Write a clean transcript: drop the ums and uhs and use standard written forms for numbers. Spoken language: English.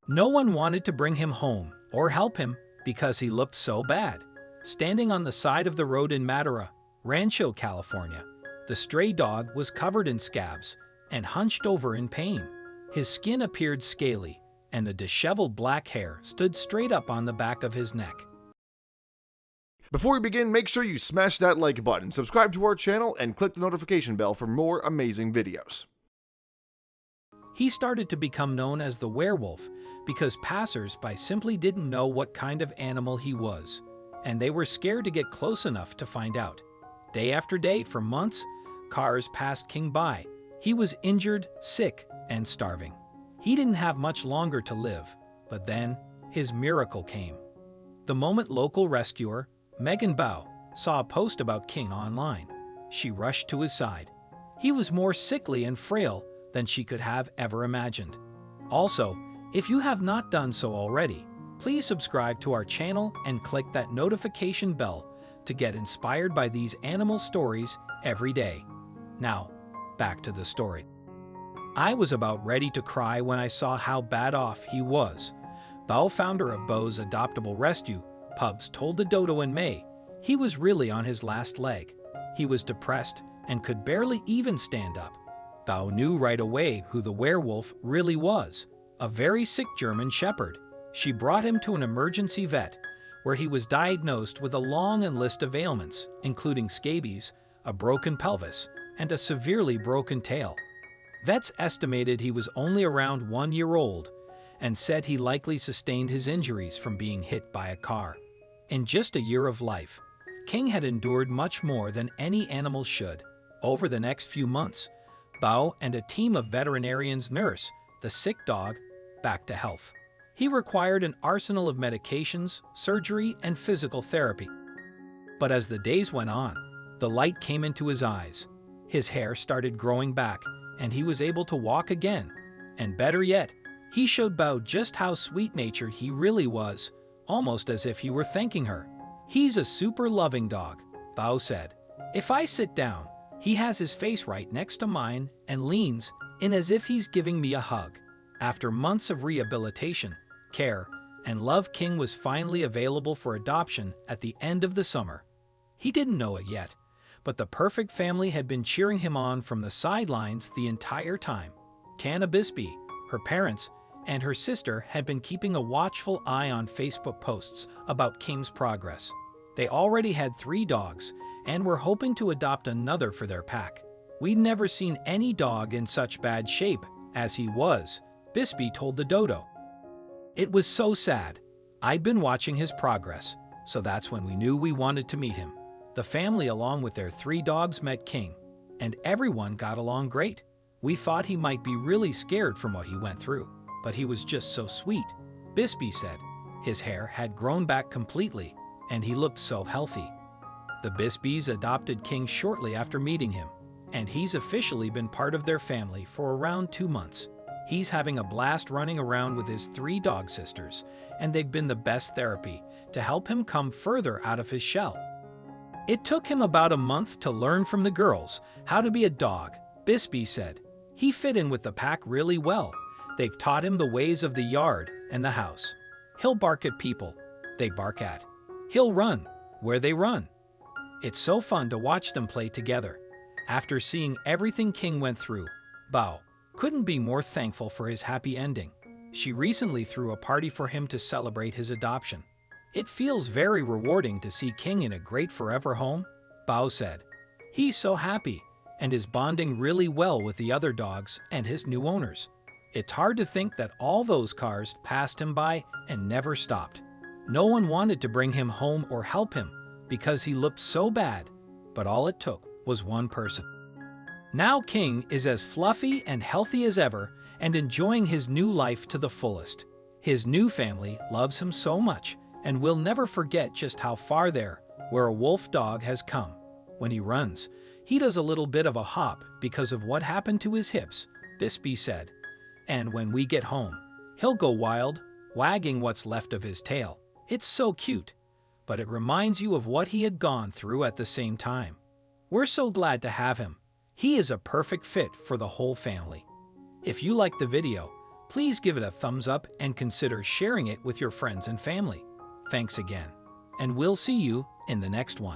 No one wanted to bring him home or help him because he looked so bad. Standing on the side of the road in Madera, Rancho, California, the stray dog was covered in scabs and hunched over in pain. His skin appeared scaly, and the disheveled black hair stood straight up on the back of his neck. Before we begin, make sure you smash that like button, subscribe to our channel, and click the notification bell for more amazing videos. He started to become known as the werewolf because passers-by simply didn't know what kind of animal he was, and they were scared to get close enough to find out. Day after day, for months, cars passed King by. He was injured, sick, and starving. He didn't have much longer to live, but then his miracle came. The moment local rescuer Megan Bao saw a post about King online, she rushed to his side. He was more sickly and frail than she could have ever imagined. Also, if you have not done so already, please subscribe to our channel and click that notification bell to get inspired by these animal stories every day. Now, back to the story. I was about ready to cry when I saw how bad off he was. Bao, founder of Beau's Adoptable Rescue Pubs, told the Dodo in May he was really on his last leg. He was depressed and could barely even stand up. Bao knew right away who the werewolf really was, a very sick German shepherd. She brought him to an emergency vet, where he was diagnosed with a long list of ailments, including scabies, a broken pelvis, and a severely broken tail. Vets estimated he was only around 1 year old and said he likely sustained his injuries from being hit by a car. In just a year of life, King had endured much more than any animal should. Over the next few months, Bao and a team of veterinarians nursed the sick dog back to health. He required an arsenal of medications, surgery, and physical therapy. But as the days went on, the light came into his eyes. His hair started growing back, and he was able to walk again. And better yet, he showed Bao just how sweet-natured he really was, almost as if he were thanking her. "He's a super loving dog," Bao said. "If I sit down, he has his face right next to mine and leans in as if he's giving me a hug." After months of rehabilitation, care, and love, King was finally available for adoption at the end of the summer. He didn't know it yet, but the perfect family had been cheering him on from the sidelines the entire time. Tana Bisbee, her parents, and her sister had been keeping a watchful eye on Facebook posts about King's progress. They already had 3 dogs and were hoping to adopt another for their pack. "We'd never seen any dog in such bad shape as he was," Bisbee told the Dodo. "It was so sad. I'd been watching his progress, so that's when we knew we wanted to meet him." The family, along with their 3 dogs, met King, and everyone got along great. "We thought he might be really scared from what he went through, but he was just so sweet," Bisbee said. His hair had grown back completely, and he looked so healthy. The Bisbees adopted King shortly after meeting him, and he's officially been part of their family for around 2 months. He's having a blast running around with his 3 dog sisters, and they've been the best therapy to help him come further out of his shell. "It took him about a month to learn from the girls how to be a dog," Bisbee said. "He fit in with the pack really well. They've taught him the ways of the yard and the house. He'll bark at people they bark at. He'll run where they run. It's so fun to watch them play together." After seeing everything King went through, Bao couldn't be more thankful for his happy ending. She recently threw a party for him to celebrate his adoption. "It feels very rewarding to see King in a great forever home," Bao said. "He's so happy and is bonding really well with the other dogs and his new owners. It's hard to think that all those cars passed him by and never stopped. No one wanted to bring him home or help him because he looked so bad, but all it took was one person." Now King is as fluffy and healthy as ever and enjoying his new life to the fullest. His new family loves him so much and will never forget just how far their werewolf dog has come. When he runs, he does a little bit of a hop because of what happened to his hips, Bisbee said. "And when we get home, he'll go wild, wagging what's left of his tail. It's so cute, but it reminds you of what he had gone through at the same time. We're so glad to have him. He is a perfect fit for the whole family." If you liked the video, please give it a thumbs up and consider sharing it with your friends and family. Thanks again, and we'll see you in the next one.